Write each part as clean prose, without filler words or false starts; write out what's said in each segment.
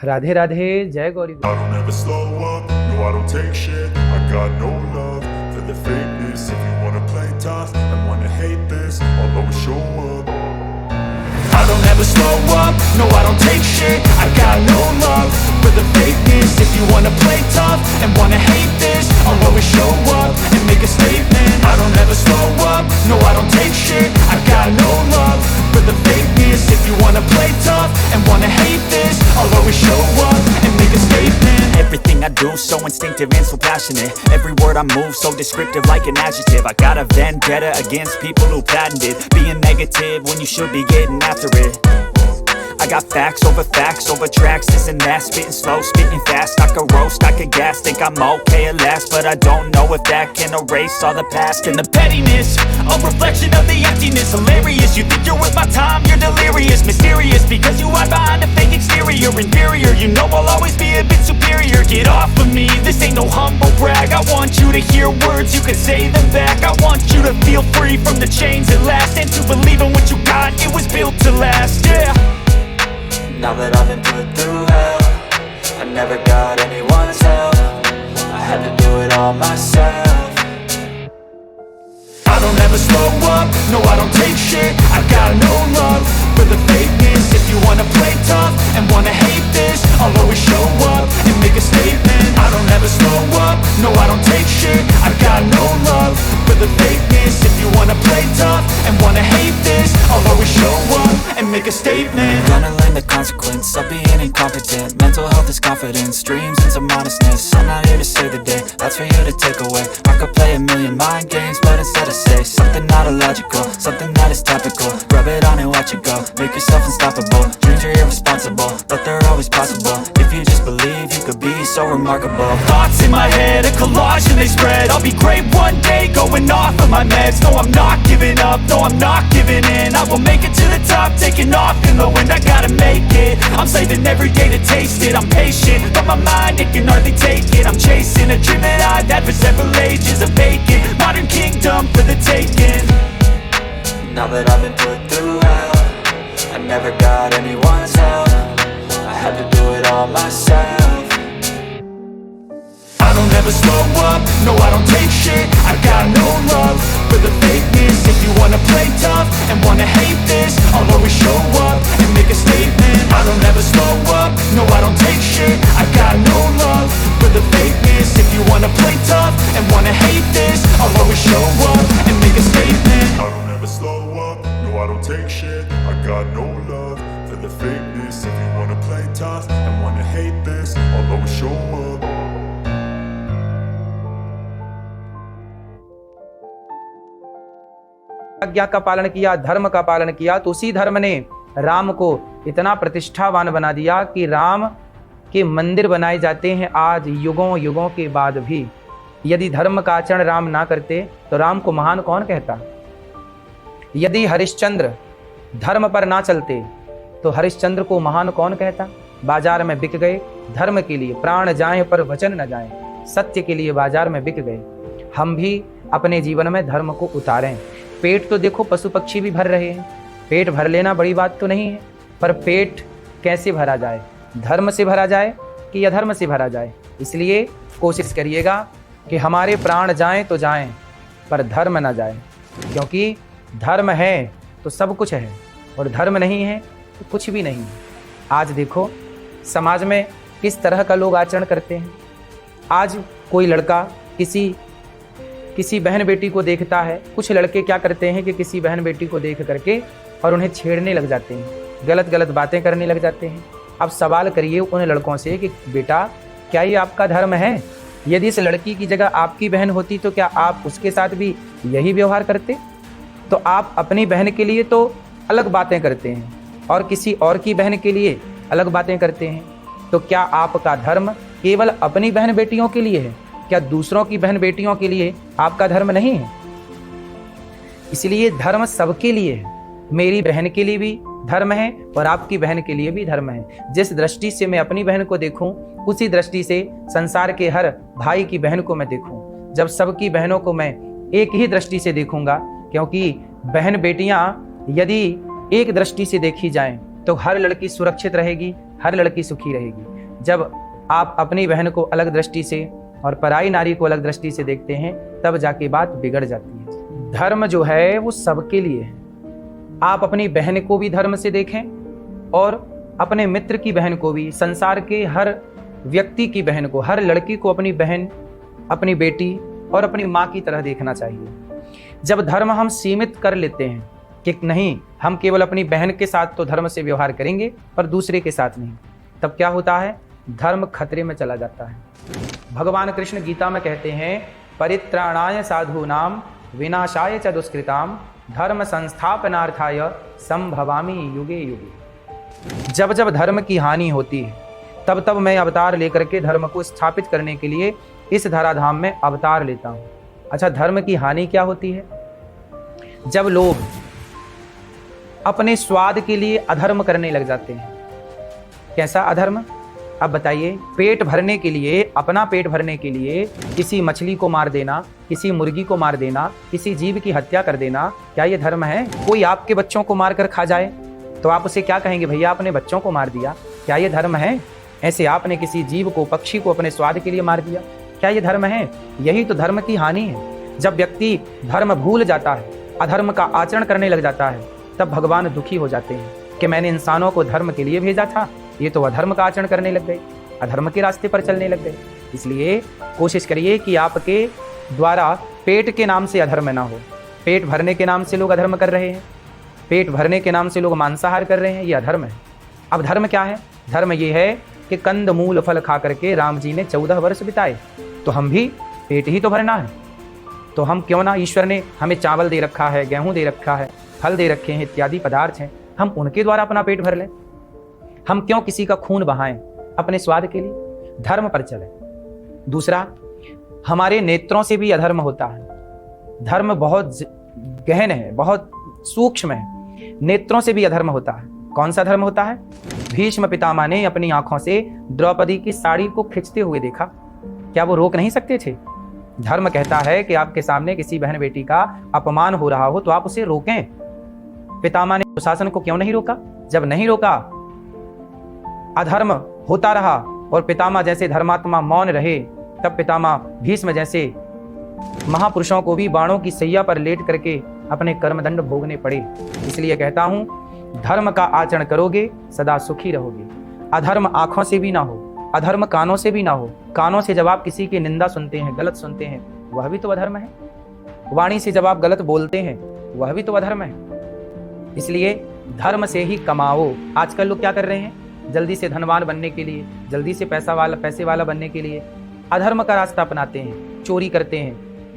राधे राधे, जय Gauri. I don't ever slow up, no I don't take shit. I got no love for the fakeness. If you wanna play tough and wanna hate this, I'll always show up. I don't ever slow up, no I don't take shit. I got no love for the fakeness. If you wanna play tough and wanna hate this, I'll always show up and make a statement. I don't ever slow up, no I don't take shit. I got no love for the fakeness. If you wanna play tough and wanna hate this, I'll always show up and make a statement. Everything I do so instinctive and so passionate. Every word I move so descriptive like an adjective. I got a vendetta against people who patented being negative when you should be getting after it. I got facts over tracks, this and that. Spitting slow, spitting fast. I could roast, I could gas. Think I'm okay at last, but I don't know if that can erase all the past. And the pettiness, a reflection of the emptiness. Hilarious, you think you're worth my time, you're delirious. Mysterious, because you hide behind a fake exterior. Inferior, you know I'll always be a bit superior. Get off of me, this ain't no humble brag. I want you to hear words, you can say them back. I want you to feel free from the chains at last, and to believe in what you got, it was built to last, yeah. Now that I've been put through hell, I never got anyone's help. I had to do it all myself. I don't ever slow up, no I don't take shit. I got no love for the fakeness. If you wanna play tough and wanna hate this, I'll always show up and make a statement. I don't ever slow up, no I don't take shit. I got no love for the fakeness. If you wanna play tough and wanna hate this, I'll always show up and make a statement. Gonna learn the consequence of being incompetent. Mental health is confidence, dreams and some honestness. I'm not here to save the day, that's for you to take away. I could play a million mind games, but instead I say something not illogical, something that is topical. Rub it on and watch it go, make yourself unstoppable. Dreams are irresponsible, but they're always possible. If you just believe, you could be so remarkable. Thoughts in my head, a collage and they spread. I'll be great one day, going off of my meds. No, I'm not giving up, no, I'm not giving in. I will make it to the top, taking off in the wind. I gotta make it, I'm saving every day to taste it. I'm patient, but my mind, it can hardly take it. I'm chasing a dream that I've had for several ages. A vacant, modern kingdom for the taking. Now that I've been put through hell, I never got anyone's help. I had to do it all myself. I don't ever slow up, no I don't take shit. I got no love for the fakeness. If you wanna play tough and wanna hate this, I'll always show up and make a statement. I don't ever slow up, no I don't take shit. I got no love for the fakeness. If you wanna play tough and wanna hate this, I'll always show up and make a statement. I don't ever slow up, no I don't take shit. I got no love for the fakeness. If you wanna play tough and wanna hate this, I'll always show up. आज्ञा का पालन किया, धर्म का पालन किया, तो उसी धर्म ने राम को इतना प्रतिष्ठावान बना दिया कि राम के मंदिर बनाए जाते हैं आज युगों युगों के बाद भी। यदि धर्म का आचरण राम ना करते तो राम को महान कौन कहता। यदि हरिश्चंद्र धर्म पर ना चलते तो हरिश्चंद्र को महान कौन कहता। बाजार में बिक गए धर्म के लिए, प्राण जाएं पर वचन न जाएं, सत्य के लिए बाजार में बिक गए। हम भी अपने जीवन में धर्म को उतारें। पेट तो देखो पशु पक्षी भी भर रहे हैं, पेट भर लेना बड़ी बात तो नहीं है, पर पेट कैसे भरा जाए, धर्म से भरा जाए कि अधर्म से भरा जाए। इसलिए कोशिश करिएगा कि हमारे प्राण जाएं तो जाएं पर धर्म ना जाए, क्योंकि धर्म है तो सब कुछ है और धर्म नहीं है तो कुछ भी नहीं है। आज देखो समाज में किस तरह का लोग आचरण करते हैं। आज कोई लड़का किसी बहन बेटी को देखता है, कुछ लड़के क्या करते हैं कि किसी बहन बेटी को देख करके और उन्हें छेड़ने लग जाते हैं, गलत गलत बातें करने लग जाते हैं। अब सवाल करिए उन लड़कों से कि बेटा क्या ये आपका धर्म है। यदि इस लड़की की जगह आपकी बहन होती तो क्या आप उसके साथ भी यही व्यवहार करते। तो आप अपनी बहन के लिए तो अलग बातें करते हैं और किसी और की बहन के लिए अलग बातें करते हैं। तो क्या आपका धर्म केवल अपनी बहन बेटियों के लिए है? क्या दूसरों की बहन बेटियों के लिए आपका धर्म नहीं है? इसलिए धर्म सबके लिए है। मेरी बहन के लिए भी धर्म है और आपकी बहन के लिए भी धर्म है। जिस दृष्टि से मैं अपनी बहन को देखूं, उसी दृष्टि से संसार के हर भाई की बहन को मैं देखूं। जब सबकी बहनों को मैं एक ही दृष्टि से देखूंगा, क्योंकि बहन बेटियां यदि एक दृष्टि से देखी जाएं तो हर लड़की सुरक्षित रहेगी, हर लड़की सुखी रहेगी। जब आप अपनी बहन को अलग दृष्टि से और पराई नारी को अलग दृष्टि से देखते हैं, तब जाके बात बिगड़ जाती है। धर्म जो है वो सबके लिए है। आप अपनी बहन को भी धर्म से देखें और अपने मित्र की बहन को भी, संसार के हर व्यक्ति की बहन को, हर लड़की को अपनी बहन, अपनी बेटी और अपनी माँ की तरह देखना चाहिए। जब धर्म हम सीमित कर लेते हैं कि नहीं, हम केवल अपनी बहन के साथ तो धर्म से व्यवहार करेंगे पर दूसरे के साथ नहीं, तब क्या होता है? धर्म खतरे में चला जाता है। भगवान कृष्ण गीता में कहते हैं, परित्राणाय साधूनाम विनाशाय च दुष्कृताम धर्म संस्थापनार्थाय संभवामि युगे युगे। जब जब धर्म की हानि होती है, तब तब मैं अवतार लेकर के धर्म को स्थापित करने के लिए इस धराधाम में अवतार लेता हूं। अच्छा, धर्म की हानि क्या होती है? जब लोग अपने स्वाद के लिए अधर्म करने लग जाते हैं। कैसा अधर्म? अब बताइए। पेट भरने के लिए, अपना पेट भरने के लिए किसी मछली को मार देना, किसी मुर्गी को मार देना, किसी जीव की हत्या कर देना, क्या ये धर्म है? कोई आपके बच्चों को मार कर खा जाए तो आप उसे क्या कहेंगे? भैया आपने बच्चों को मार दिया, क्या ये धर्म है? ऐसे आपने किसी जीव को, पक्षी को अपने स्वाद के लिए मार दिया, क्या ये धर्म है? यही तो धर्म की हानि है। जब व्यक्ति धर्म भूल जाता है, अधर्म का आचरण करने लग जाता है, तब भगवान दुखी हो जाते हैं कि मैंने इंसानों को धर्म के लिए भेजा था, ये तो अधर्म का आचरण करने लग गए, अधर्म के रास्ते पर चलने लग गए। इसलिए कोशिश करिए कि आपके द्वारा पेट के नाम से अधर्म ना हो। पेट भरने के नाम से लोग अधर्म कर रहे हैं, पेट भरने के नाम से लोग मांसाहार कर रहे हैं, ये अधर्म है। अब धर्म क्या है? धर्म ये है कि कंद मूल फल खा करके राम जी ने 14 वर्ष बिताए, तो हम भी पेट ही तो भरना है। तो हम क्यों ना, ईश्वर ने हमें चावल दे रखा है, गेहूं दे रखा है, फल दे रखे हैं, इत्यादि पदार्थ हैं, हम उनके द्वारा अपना पेट भर लें। हम क्यों किसी का खून बहाएं अपने स्वाद के लिए? धर्म पर चले। दूसरा, हमारे नेत्रों से भी अधर्म होता है। धर्म बहुत गहन है, बहुत सूक्ष्म है। नेत्रों से भी अधर्म होता है। कौन सा धर्म होता है? भीष्म पितामह ने अपनी आंखों से द्रौपदी की साड़ी को खींचते हुए देखा, क्या वो रोक नहीं सकते थे? धर्म कहता है कि आपके सामने किसी बहन बेटी का अपमान हो रहा हो तो आप उसे रोकें। पितामह ने दुशासन को क्यों नहीं रोका? जब नहीं रोका, अधर्म होता रहा और पितामह जैसे धर्मात्मा मौन रहे, तब पितामह भीष्म जैसे महापुरुषों को भी बाणों की सैया पर लेट करके अपने कर्मदंड भोगने पड़े। इसलिए कहता हूं, धर्म का आचरण करोगे सदा सुखी रहोगे। अधर्म आंखों से भी ना हो, अधर्म कानों से भी ना हो। कानों से जब आप किसी की निंदा सुनते हैं, गलत सुनते हैं, वह भी तो अधर्म है। वाणी से जब आप गलत बोलते हैं, वह भी तो अधर्म है। इसलिए धर्म से ही कमाओ। आजकल लोग क्या कर रहे हैं? जल्दी से धनवान बनने के लिए, जल्दी से पैसे वाला बनने के लिए अधर्म का रास्ता अपनाते हैं, चोरी करते हैं,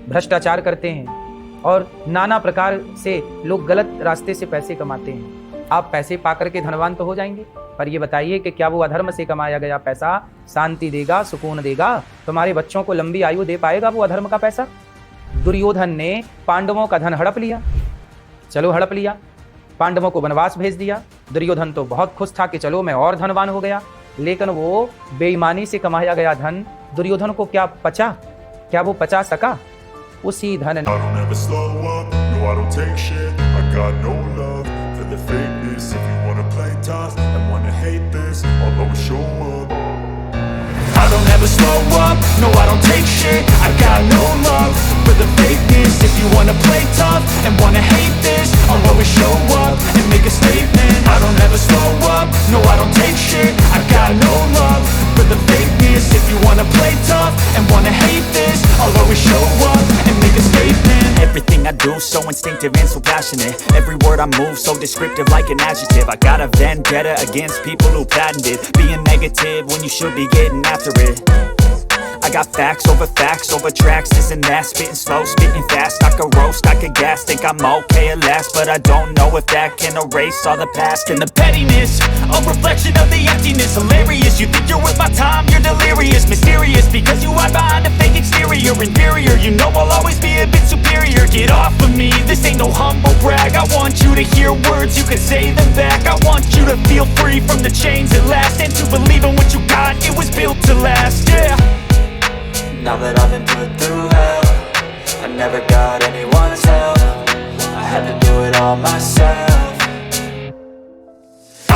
भ्रष्टाचार करते हैं और नाना प्रकार से लोग गलत रास्ते से पैसे कमाते हैं। आप पैसे पाकर के धनवान तो हो जाएंगे, पर ये बताइए कि क्या वो अधर्म से कमाया गया पैसा शांति देगा, सुकून देगा? तुम्हारे बच्चों को लंबी आयु दे पाएगा वो अधर्म का पैसा? दुर्योधन ने पांडवों का धन हड़प लिया, चलो हड़प लिया, पांडवों को वनवास भेज दिया। दुर्योधन तो बहुत खुश था कि चलो मैं और धनवान हो गया, लेकिन वो बेईमानी से कमाया गया धन दुर्योधन को क्या पचा? क्या वो पचा सका? उसी धन I don't ever slow up, no I don't take shit. I got no love for the fakeness. If you wanna play tough and wanna hate this, I'll always show up and make a statement. I don't ever slow up, no I don't take shit. I got no love for the fakeness. If you wanna play tough and wanna hate this, I'll always show up and make a statement. Everything I do so instinctive and so passionate. Every word I move so descriptive like an adjective. I got a vendetta against people who patented being negative when you should be getting after it. I got facts over tracks, this and that. Spitting slow, spitting fast. I could roast, I could gas. Think I'm okay at last, but I don't know if that can erase all the past. And the pettiness, a reflection of the emptiness. Hilarious, you think you're worth my time, you're delirious. Mysterious, because you hide behind a fake exterior. Inferior, you know I'll always be a bit superior. Get off of me, this ain't no humble brag. I want you to hear words, you can say them back. I want you to feel free from the chains at last, and to believe in what you got, it was built to last, yeah. Now that I've been put through hell, I never got anyone's help. I had to do it all myself.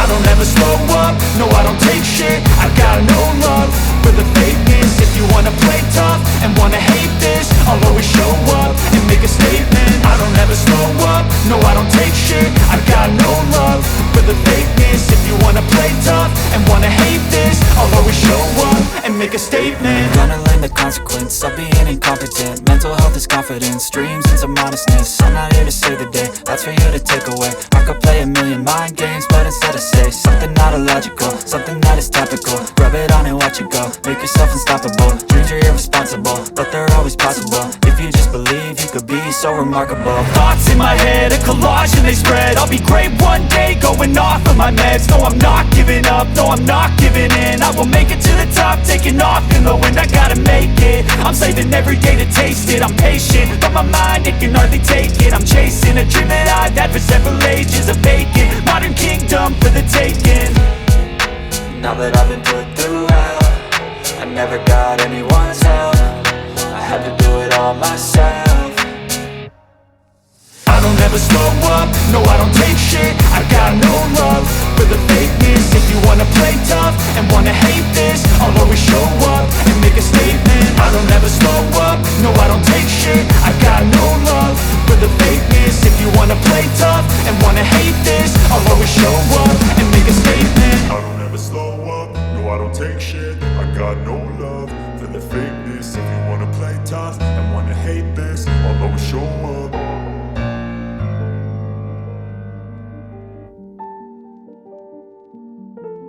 I don't ever never slow up, no I don't take shit. I got no love for the fakeness. If you wanna play tough and wanna hate this, I'll always show up and make a statement. I don't ever slow up, no I don't take shit. I got no love for the fakeness. If you wanna play tough and wanna hate this, I'll always show up and make a statement. Gonna learn the consequence of being incompetent. Mental health is confidence, dreams into modestness. I'm not here to save the day, that's for you to take away. I could play a million mind games, but instead I say something not illogical, something that is topical. Rub it on and watch it go, make yourself unstoppable. Dreams are irresponsible, but they're always possible. If you just believe, you could be so remarkable. Thoughts in my head, a collage and they spread. I'll be great one day, going off of my meds. No, I'm not giving up, no, I'm not giving in. I will make it to the top, taking off in the wind. I gotta make it, I'm saving every day to taste it. I'm patient, but my mind, it can hardly take it. I'm chasing a dream that I've had for several ages. A vacant, modern kingdom for the taking. Now that I've been put through hell, I never got anyone's help. I had to do it all myself. I don't ever slow up, no I don't take shit. I got no love for the fakeness. If you wanna play tough and wanna hate this, I'll always show up and make a statement. I don't ever slow up, no I don't take shit. I got no love for the fakeness. If you wanna play tough and wanna hate this, I'll always show up and make a statement. I don't ever slow up, no I don't take shit. I got no love for the fakeness. If you wanna play tough and wanna hate this, I'll always show up.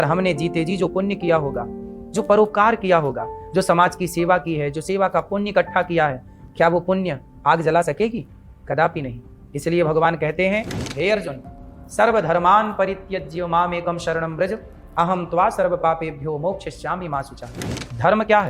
हमने जीते जी जो पुण्य किया होगा, जो परोपकार किया होगा, जो समाज की सेवा की है, जो सेवा का पुण्य इकट्ठा किया है, क्या वो पुण्य आग जला सकेगी? कदापि नहीं। इसलिए भगवान कहते हैं, हे अर्जुन, सर्वधर्मान परित्यज्य मामेकं शरणं व्रज, अहम त्वा सर्व पापेभ्यो मोक्षयिष्यामि मा शुचः। धर्म क्या है?